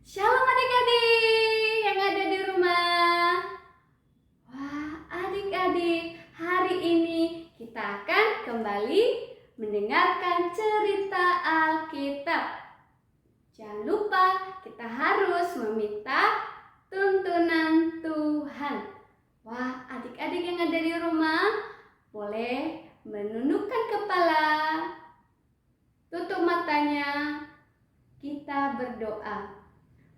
Shalom adik-adik yang ada di rumah. Wah, adik-adik, hari ini kita akan kembali mendengarkan cerita Alkitab. Jangan lupa kita harus meminta tuntunan Tuhan. Wah, adik-adik yang ada di rumah, boleh menundukkan kepala, tutup matanya, kita berdoa.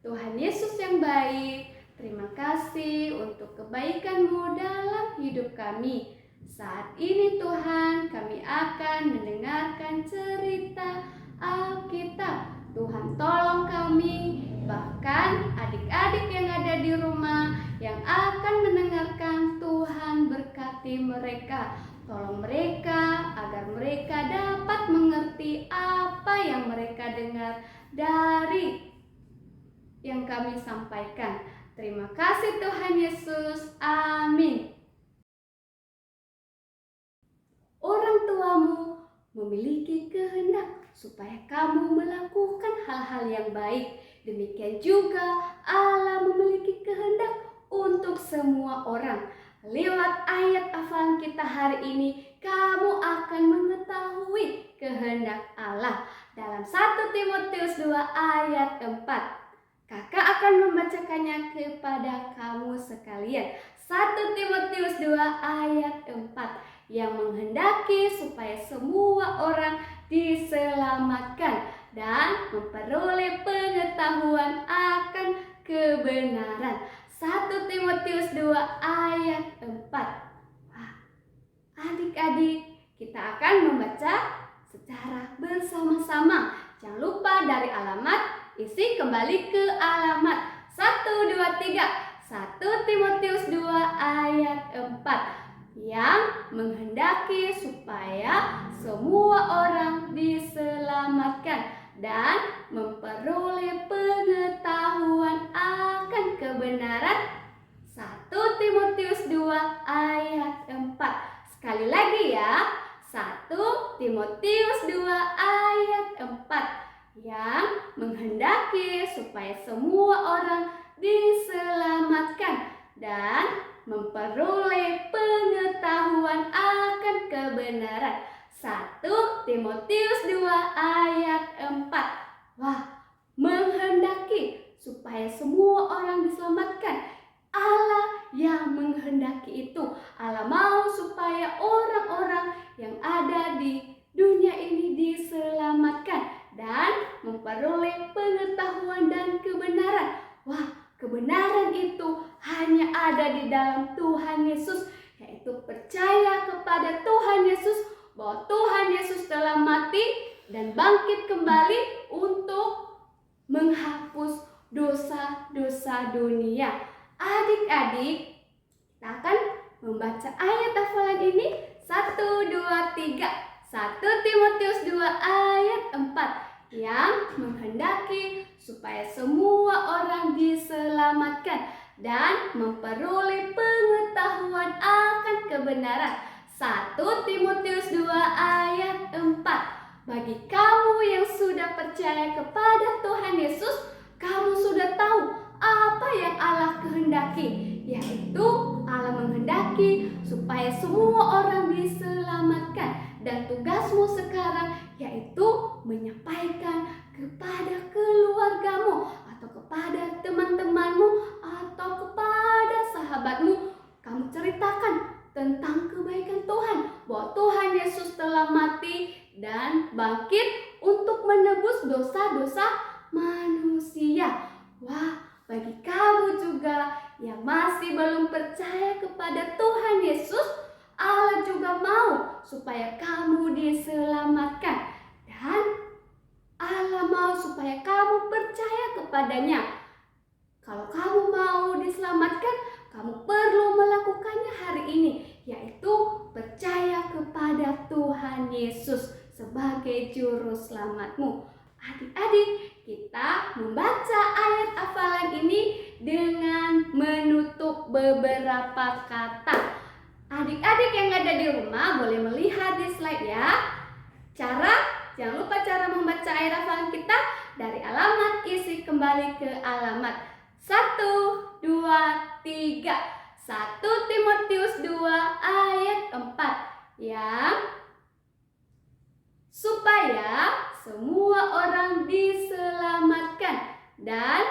Tuhan Yesus yang baik, terima kasih untuk kebaikan-Mu dalam hidup kami. Saat ini Tuhan, kami akan mendengarkan cerita Alkitab. Tuhan tolong kami, bahkan adik-adik yang ada di rumah yang akan mendengarkan, Tuhan berkati mereka. Tolong mereka agar mereka dapat mengerti apa yang mereka dengar dari yang kami sampaikan. Terima kasih Tuhan Yesus. Amin. Orang tuamu memiliki kehendak supaya kamu melakukan hal-hal yang baik. Demikian juga Allah memiliki kehendak untuk semua orang. Lewat ayat hafalan kita hari ini, kamu akan mengetahui kehendak Allah. Dalam 1 Timotius 2 ayat 4. Kakak akan membacakannya kepada kamu sekalian. 1 Timotius 2 ayat 4 yang menghendaki supaya semua orang diselamatkan dan memperoleh pengetahuan akan kebenaran. 1 Timotius 2 ayat 4. Wah, adik-adik, kita akan membaca secara bersama-sama. Jangan lupa dari alamat, isi kembali ke alamat 1, 2, 3. 1 Timotius 2 ayat 4 yang menghendaki supaya semua orang diselamatkan dan memperoleh pengetahuan akan kebenaran. 1 Timotius 2 ayat 4. Sekali lagi ya, 1 Timotius 2 ayat 4 yang menghendaki supaya semua orang diselamatkan dan memperoleh pengetahuan akan kebenaran. 1 Timotius 2 ayat 4. Wah, menghendaki supaya semua orang diselamatkan. Allah yang menghendaki itu. Allah mau supaya orang-orang yang ada di dunia ini diselamatkan dan memperoleh pengetahuan dan kebenaran. Wah, kebenaran itu hanya ada di dalam Tuhan Yesus, yaitu percaya kepada Tuhan Yesus bahwa Tuhan Yesus telah mati dan bangkit kembali untuk menghapus dosa-dosa dunia. Adik-adik, kita akan membaca ayat hafalan ini 1, 2, 3. 1 Timotius 2 ayat 4 yang menghendaki supaya semua orang diselamatkan dan memperoleh pengetahuan akan kebenaran. 1 Timotius 2 ayat 4. Bagi kamu yang sudah percaya kepada Tuhan Yesus, kamu sudah tahu apa yang Allah kehendaki, yaitu Allah menghendaki supaya semua orang diselamatkan. Dan tugasmu sekarang yaitu menyampaikan kepada keluargamu atau kepada teman-temanmu atau kepada sahabatmu. Kamu ceritakan tentang kebaikan Tuhan, bahwa Tuhan Yesus telah mati dan bangkit untuk menebus dosa-dosa manusia. Wah, bagi kamu juga yang masih belum percaya kepada Tuhan Yesus, Allah juga mau supaya kamu diselamatkan dan Allah mau supaya kamu percaya kepadanya. Kalau kamu mau diselamatkan, kamu perlu melakukannya hari ini, yaitu percaya kepada Tuhan Yesus sebagai juru selamatmu. Adik-adik, kita membaca ayat hafalan ini dengan menutup beberapa kata. Adik-adik yang ada di rumah boleh melihat di slide ya. Cara Jangan lupa cara membaca ayat hafalan kita dari alamat isi kembali ke alamat 1, 2, 3. 1 Timotius 2 ayat 4 yang supaya semua orang diselamatkan dan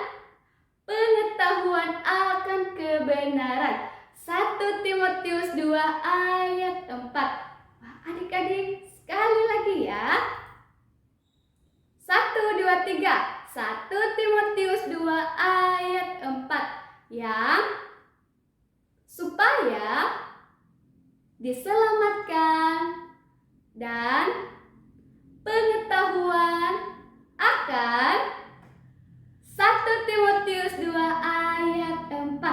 pengetahuan akan kebenaran. 1 Timotius 2 ayat 4. Adik-adik sekali lagi ya. 1, 2, 3. 1 Timotius 2 ayat 4 yang supaya diselamatkan dan pengetahuan akan 1 Timotius 2 ayat 4.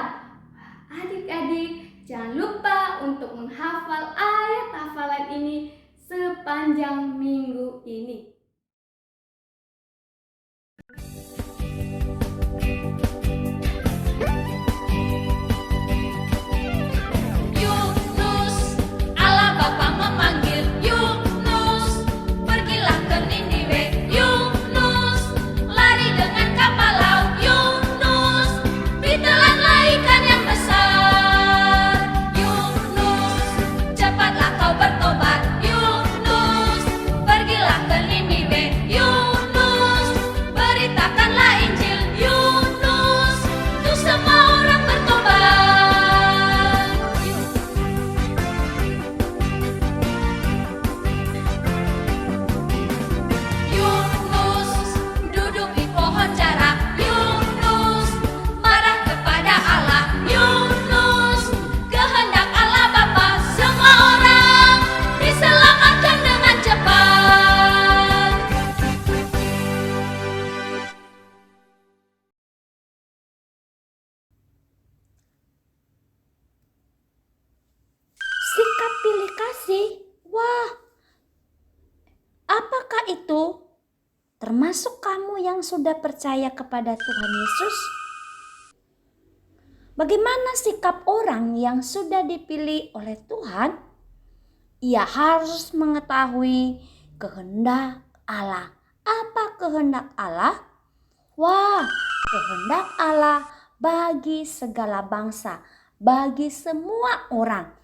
Adik-adik jangan lupa untuk menghafal ayat hafalan ini sepanjang minggu ini. Sikap pilih kasih. Wah, apakah itu? Termasuk kamu yang sudah percaya kepada Tuhan Yesus? Bagaimana sikap orang yang sudah dipilih oleh Tuhan? Ia harus mengetahui kehendak Allah. Apa kehendak Allah? Wah, kehendak Allah bagi segala bangsa, bagi semua orang.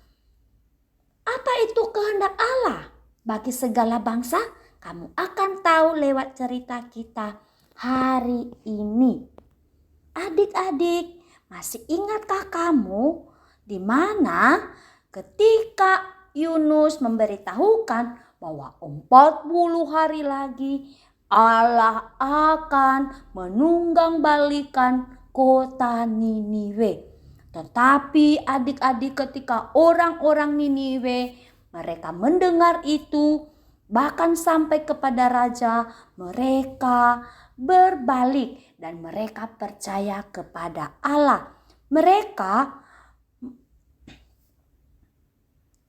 Apa itu kehendak Allah bagi segala bangsa? Kamu akan tahu lewat cerita kita hari ini. Adik-adik, masih ingatkah kamu di mana ketika Yunus memberitahukan bahwa 40 hari lagi Allah akan menunggangbalikan kota Niniwe. Tetapi adik-adik, ketika orang-orang Niniwe mereka mendengar itu, bahkan sampai kepada raja, mereka berbalik dan mereka percaya kepada Allah. Mereka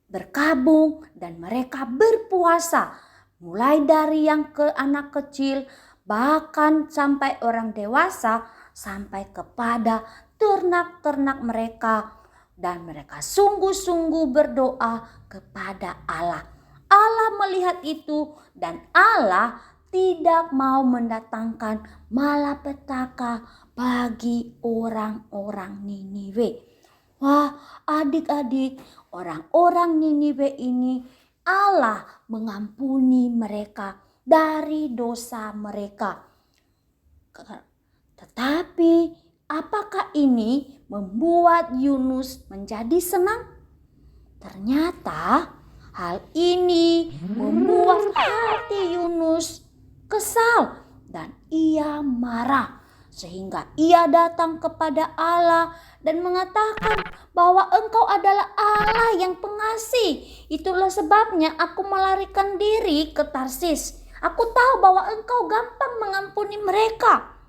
berkabung dan mereka berpuasa, mulai dari yang anak kecil bahkan sampai orang dewasa, sampai kepada ternak-ternak mereka, dan mereka sungguh-sungguh berdoa kepada Allah. Allah melihat itu dan Allah tidak mau mendatangkan malapetaka bagi orang-orang Niniwe. Wah, adik-adik, orang-orang Niniwe ini Allah mengampuni mereka dari dosa mereka. Tetapi apakah ini membuat Yunus menjadi senang? Ternyata hal ini membuat hati Yunus kesal dan ia marah. Sehingga ia datang kepada Allah dan mengatakan bahwa Engkau adalah Allah yang pengasih. Itulah sebabnya aku melarikan diri ke Tarsis. Aku tahu bahwa Engkau gampang mengampuni mereka.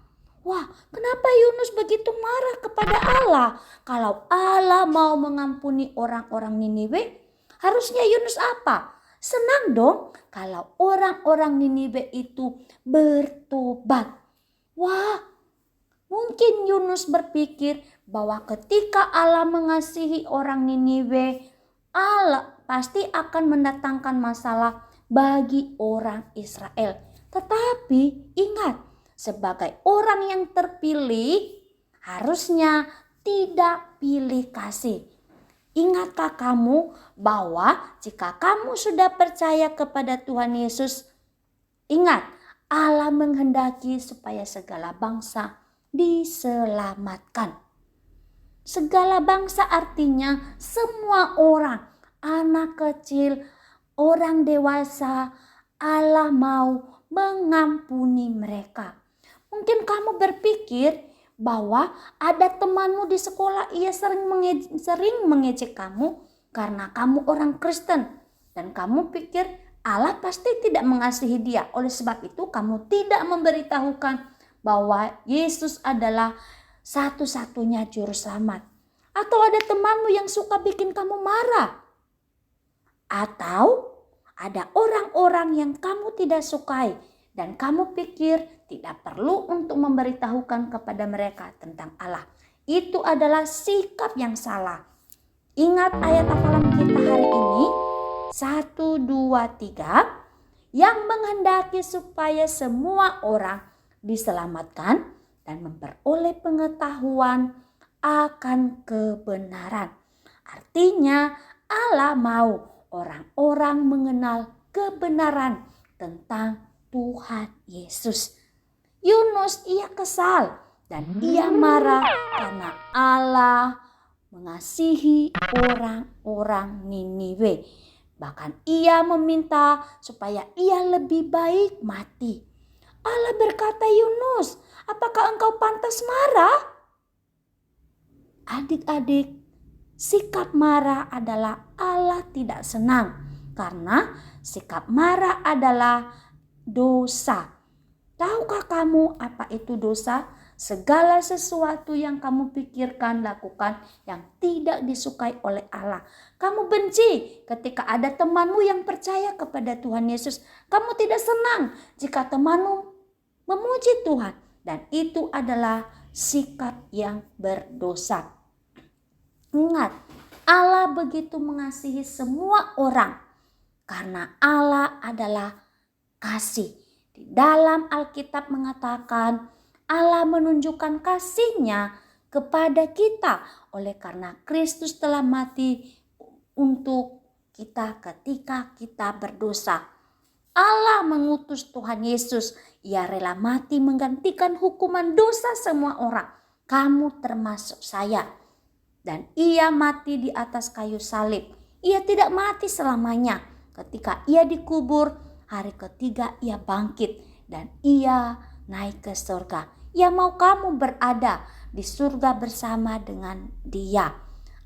Wah, kenapa Yunus begitu marah kepada Allah? Kalau Allah mau mengampuni orang-orang Niniwe, harusnya Yunus apa? Senang dong kalau orang-orang Niniwe itu bertobat. Wah, mungkin Yunus berpikir bahwa ketika Allah mengasihi orang Niniwe, Allah pasti akan mendatangkan masalah bagi orang Israel. Tetapi ingat, sebagai orang yang terpilih harusnya tidak pilih kasih. Ingatkah kamu bahwa jika kamu sudah percaya kepada Tuhan Yesus, ingat, Allah menghendaki supaya segala bangsa diselamatkan. Segala bangsa artinya semua orang, anak kecil, orang dewasa, Allah mau mengampuni mereka. Mungkin kamu berpikir bahwa ada temanmu di sekolah, ia sering mengejek kamu karena kamu orang Kristen. Dan kamu pikir Allah pasti tidak mengasihi dia. Oleh sebab itu kamu tidak memberitahukan bahwa Yesus adalah satu-satunya juru selamat. Atau ada temanmu yang suka bikin kamu marah. Atau ada orang-orang yang kamu tidak sukai dan kamu pikir tidak perlu untuk memberitahukan kepada mereka tentang Allah. Itu adalah sikap yang salah. Ingat ayat hafalan kita hari ini, 1, 2, 3, yang menghendaki supaya semua orang diselamatkan dan memperoleh pengetahuan akan kebenaran. Artinya Allah mau orang-orang mengenal kebenaran tentang Tuhan Yesus. Yunus ia kesal dan ia marah karena Allah mengasihi orang-orang Niniwe. Bahkan ia meminta supaya ia lebih baik mati. Allah berkata, Yunus, apakah engkau pantas marah? Adik-adik, sikap marah adalah Allah tidak senang karena sikap marah adalah dosa. Tahukah kamu apa itu dosa? Segala sesuatu yang kamu pikirkan, lakukan yang tidak disukai oleh Allah. Kamu benci ketika ada temanmu yang percaya kepada Tuhan Yesus. Kamu tidak senang jika temanmu memuji Tuhan. Dan itu adalah sikap yang berdosa. Ingat, Allah begitu mengasihi semua orang karena Allah adalah kasih. Di dalam Alkitab mengatakan Allah menunjukkan kasih-Nya kepada kita oleh karena Kristus telah mati untuk kita ketika kita berdosa. Allah mengutus Tuhan Yesus. Ia rela mati menggantikan hukuman dosa semua orang. Kamu termasuk saya. Dan ia mati di atas kayu salib. Ia tidak mati selamanya. Ketika ia dikubur, hari ketiga ia bangkit dan ia naik ke surga. Ia mau kamu berada di surga bersama dengan dia.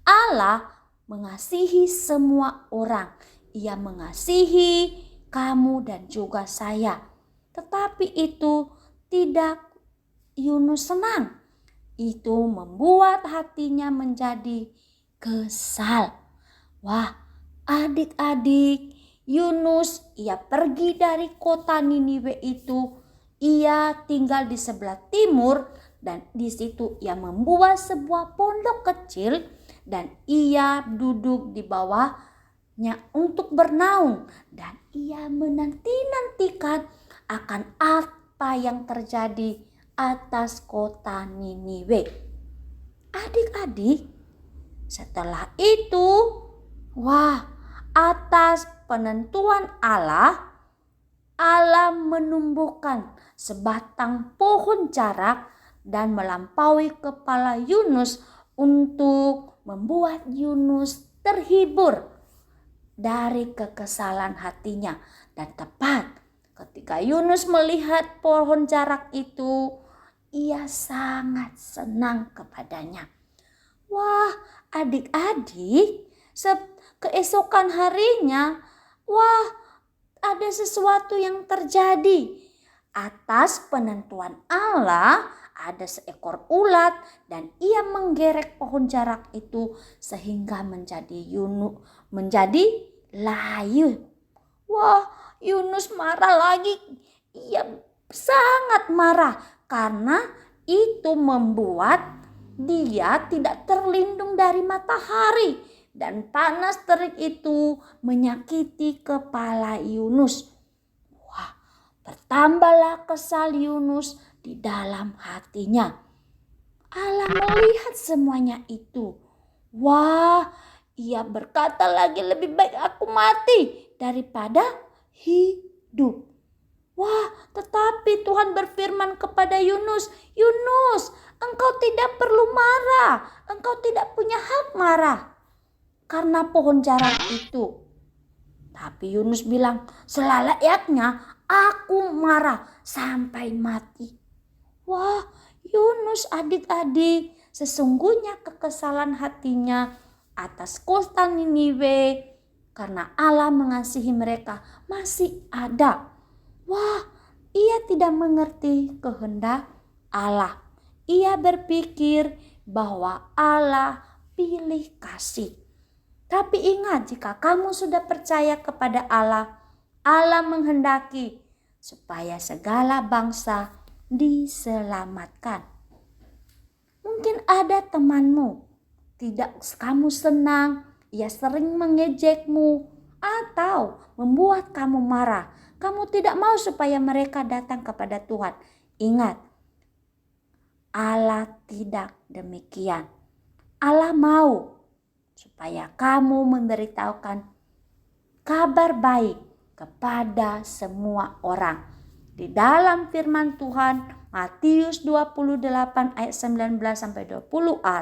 Allah mengasihi semua orang. Ia mengasihi kamu dan juga saya. Tetapi itu tidak Yunus senang. Itu membuat hatinya menjadi kesal. Wah, adik-adik, Yunus ia pergi dari kota Niniwe itu. Ia tinggal di sebelah timur dan di situ ia membuat sebuah pondok kecil dan ia duduk di bawahnya untuk bernaung dan ia menanti-nantikan akan apa yang terjadi atas kota Niniwe. Adik-adik, setelah itu, wah, atas penentuan Allah menumbuhkan sebatang pohon jarak dan melampaui kepala Yunus untuk membuat Yunus terhibur dari kekesalan hatinya. Dan tepat ketika Yunus melihat pohon jarak itu, ia sangat senang kepadanya. Wah, adik-adik, keesokan harinya, wah, ada sesuatu yang terjadi. Atas penentuan Allah, ada seekor ulat dan ia menggerek pohon jarak itu sehingga menjadi layu. Wah, Yunus marah lagi. Ia sangat marah karena itu membuat dia tidak terlindung dari matahari. dan panas terik itu menyakiti kepala Yunus. Wah, bertambahlah kesal Yunus di dalam hatinya. Allah melihat semuanya itu. Wah, ia berkata lagi, lebih baik aku mati daripada hidup. Wah, tetapi Tuhan berfirman kepada Yunus, Yunus, engkau tidak perlu marah, engkau tidak punya hak marah karena pohon jarak itu. Tapi Yunus bilang, selayaknya aku marah sampai mati. Wah, Yunus adik-adik, sesungguhnya kekesalan hatinya atas kota Niniwe karena Allah mengasihi mereka masih ada. Wah, ia tidak mengerti kehendak Allah. Ia berpikir bahwa Allah pilih kasih. Tapi ingat, jika kamu sudah percaya kepada Allah, Allah menghendaki supaya segala bangsa diselamatkan. Mungkin ada temanmu, tidak kamu senang, ia sering mengejekmu atau membuat kamu marah. Kamu tidak mau supaya mereka datang kepada Tuhan. Ingat, Allah tidak demikian. Allah mau supaya kamu memberitahukan kabar baik kepada semua orang. Di dalam firman Tuhan Matius 28 ayat 19 sampai 20a.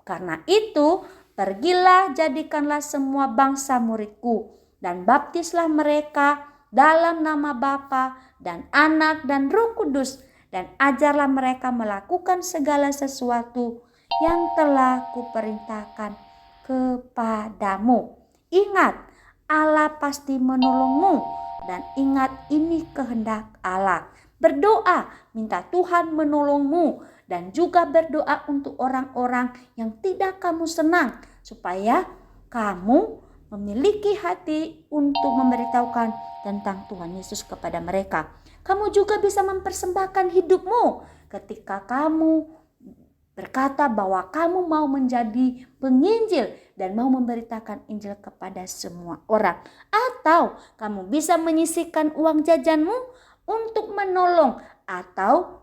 Karena itu, pergilah jadikanlah semua bangsa muridku dan baptislah mereka dalam nama Bapa dan Anak dan Roh Kudus, dan ajarlah mereka melakukan segala sesuatu yang telah kuperintahkan kepadamu. Ingat, Allah pasti menolongmu, dan ingat ini kehendak Allah. Berdoa, minta Tuhan menolongmu, dan juga berdoa untuk orang-orang yang tidak kamu senang, supaya kamu memiliki hati untuk memberitahukan tentang Tuhan Yesus kepada mereka. Kamu juga bisa mempersembahkan hidupmu ketika kamu berkata bahwa kamu mau menjadi penginjil dan mau memberitakan Injil kepada semua orang. Atau kamu bisa menyisihkan uang jajanmu untuk menolong atau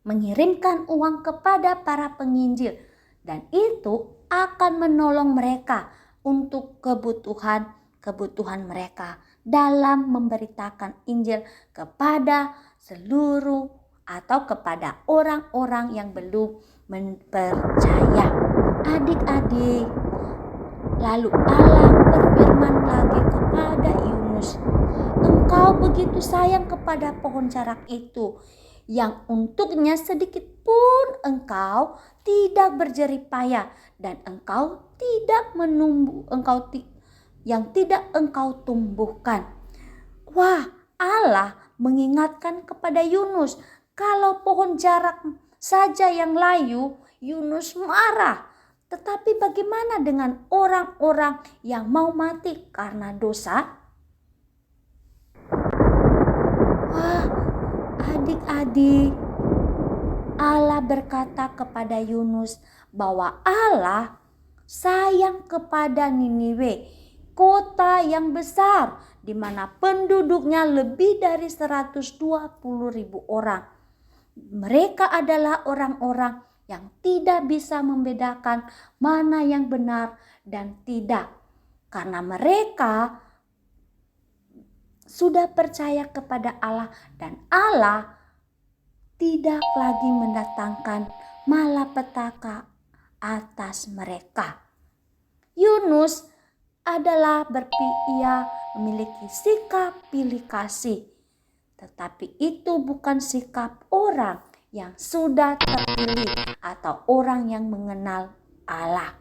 mengirimkan uang kepada para penginjil. Dan itu akan menolong mereka untuk kebutuhan mereka dalam memberitakan Injil kepada seluruh atau kepada orang-orang yang belum percaya. Adik-adik, lalu Allah berfirman lagi kepada Yunus, engkau begitu sayang kepada pohon jarak itu, yang untuknya sedikit pun engkau tidak berjerih payah, dan engkau tidak menumbuh, yang tidak engkau tumbuhkan. Wah, Allah mengingatkan kepada Yunus, kalau pohon jarak saja yang layu, Yunus marah. Tetapi bagaimana dengan orang-orang yang mau mati karena dosa? Wah, adik-adik, Allah berkata kepada Yunus bahwa Allah sayang kepada Niniwe, kota yang besar di mana penduduknya lebih dari 120.000 orang. Mereka adalah orang-orang yang tidak bisa membedakan mana yang benar dan tidak, karena mereka sudah percaya kepada Allah, dan Allah tidak lagi mendatangkan malapetaka atas mereka. Yunus adalah ia memiliki sikap pilih kasih, tetapi itu bukan sikap orang yang sudah terpilih atau orang yang mengenal Allah.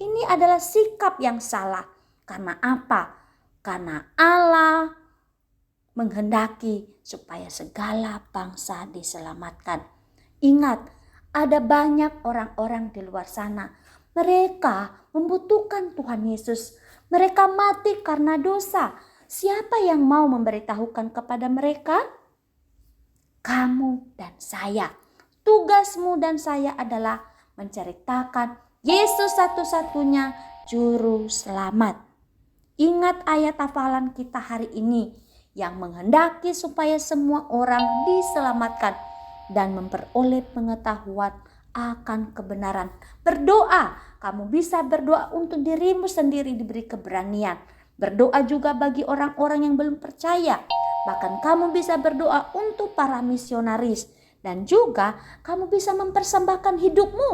Ini adalah sikap yang salah. Karena apa? Karena Allah menghendaki supaya segala bangsa diselamatkan. Ingat, ada banyak orang-orang di luar sana. Mereka membutuhkan Tuhan Yesus. Mereka mati karena dosa. Siapa yang mau memberitahukan kepada mereka? Kamu dan saya. Tugasmu dan saya adalah menceritakan Yesus satu-satunya Juru Selamat. Ingat ayat hafalan kita hari ini yang menghendaki supaya semua orang diselamatkan dan memperoleh pengetahuan akan kebenaran. Berdoa, kamu bisa berdoa untuk dirimu sendiri diberi keberanian. Berdoa juga bagi orang-orang yang belum percaya. Bahkan kamu bisa berdoa untuk para misionaris. Dan juga kamu bisa mempersembahkan hidupmu.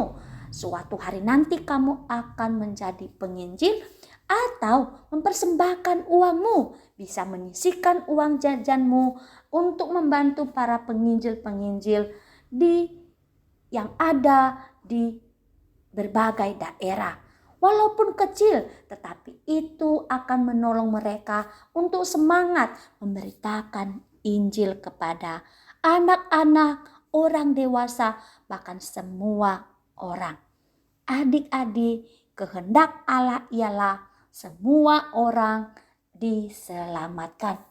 Suatu hari nanti kamu akan menjadi penginjil atau mempersembahkan uangmu. Bisa menyisihkan uang jajanmu untuk membantu para penginjil-penginjil yang ada di berbagai daerah. Walaupun kecil, tetapi itu akan menolong mereka untuk semangat memberitakan Injil kepada anak-anak, orang dewasa, bahkan semua orang. Adik-adik, kehendak Allah ialah semua orang diselamatkan.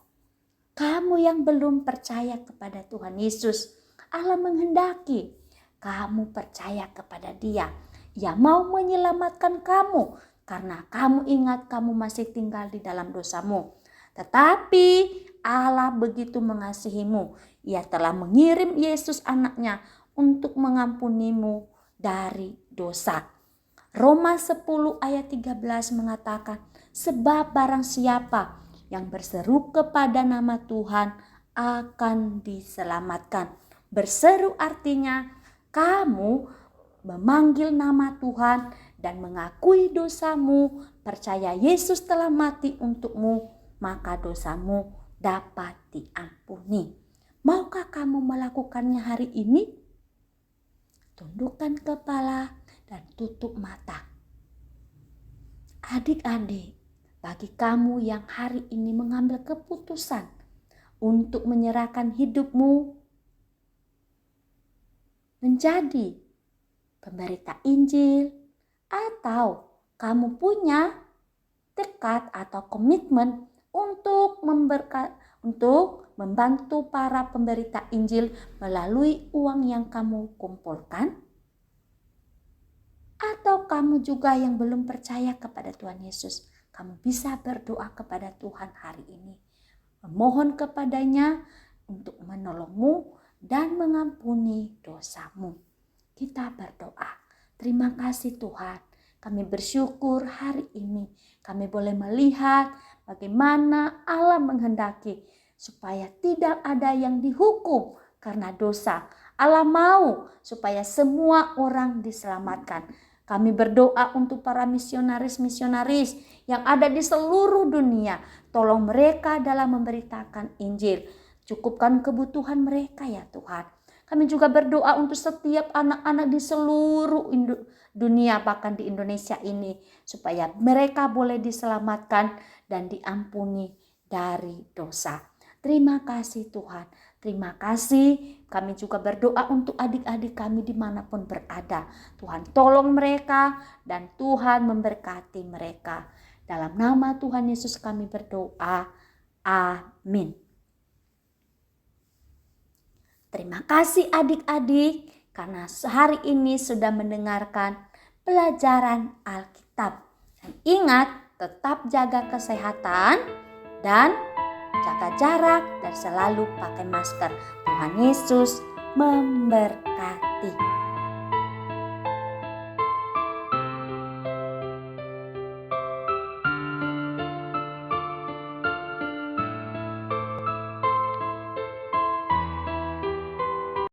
Kamu yang belum percaya kepada Tuhan Yesus, Allah menghendaki kamu percaya kepada Dia. Ia mau menyelamatkan kamu karena kamu ingat kamu masih tinggal di dalam dosamu. Tetapi Allah begitu mengasihimu. Ia telah mengirim Yesus anaknya untuk mengampunimu dari dosa. Roma 10 ayat 13 mengatakan, sebab barang siapa yang berseru kepada nama Tuhan akan diselamatkan. Berseru artinya kamu memanggil nama Tuhan dan mengakui dosamu, percaya Yesus telah mati untukmu, maka dosamu dapat diampuni. Maukah kamu melakukannya hari ini? Tundukkan kepala dan tutup mata. Adik-adik, bagi kamu yang hari ini mengambil keputusan untuk menyerahkan hidupmu menjadi pemberita Injil, atau kamu punya tekad atau komitmen untuk membantu para pemberita Injil melalui uang yang kamu kumpulkan, atau kamu juga yang belum percaya kepada Tuhan Yesus, kamu bisa berdoa kepada Tuhan hari ini, memohon kepadanya untuk menolongmu dan mengampuni dosamu. Kita berdoa. Terima kasih Tuhan. Kami bersyukur hari ini kami boleh melihat bagaimana Allah menghendaki supaya tidak ada yang dihukum karena dosa. Allah mau supaya semua orang diselamatkan. Kami berdoa untuk para misionaris-misionaris yang ada di seluruh dunia. Tolong mereka dalam memberitakan Injil. Cukupkan kebutuhan mereka ya Tuhan. Kami juga berdoa untuk setiap anak-anak di seluruh dunia, bahkan di Indonesia ini, supaya mereka boleh diselamatkan dan diampuni dari dosa. Terima kasih Tuhan. Terima kasih. Kami juga berdoa untuk adik-adik kami dimanapun berada. Tuhan tolong mereka dan Tuhan memberkati mereka. Dalam nama Tuhan Yesus kami berdoa. Amin. Terima kasih adik-adik karena hari ini sudah mendengarkan pelajaran Alkitab. Dan ingat, tetap jaga kesehatan dan jaga jarak dan selalu pakai masker. Tuhan Yesus memberkati.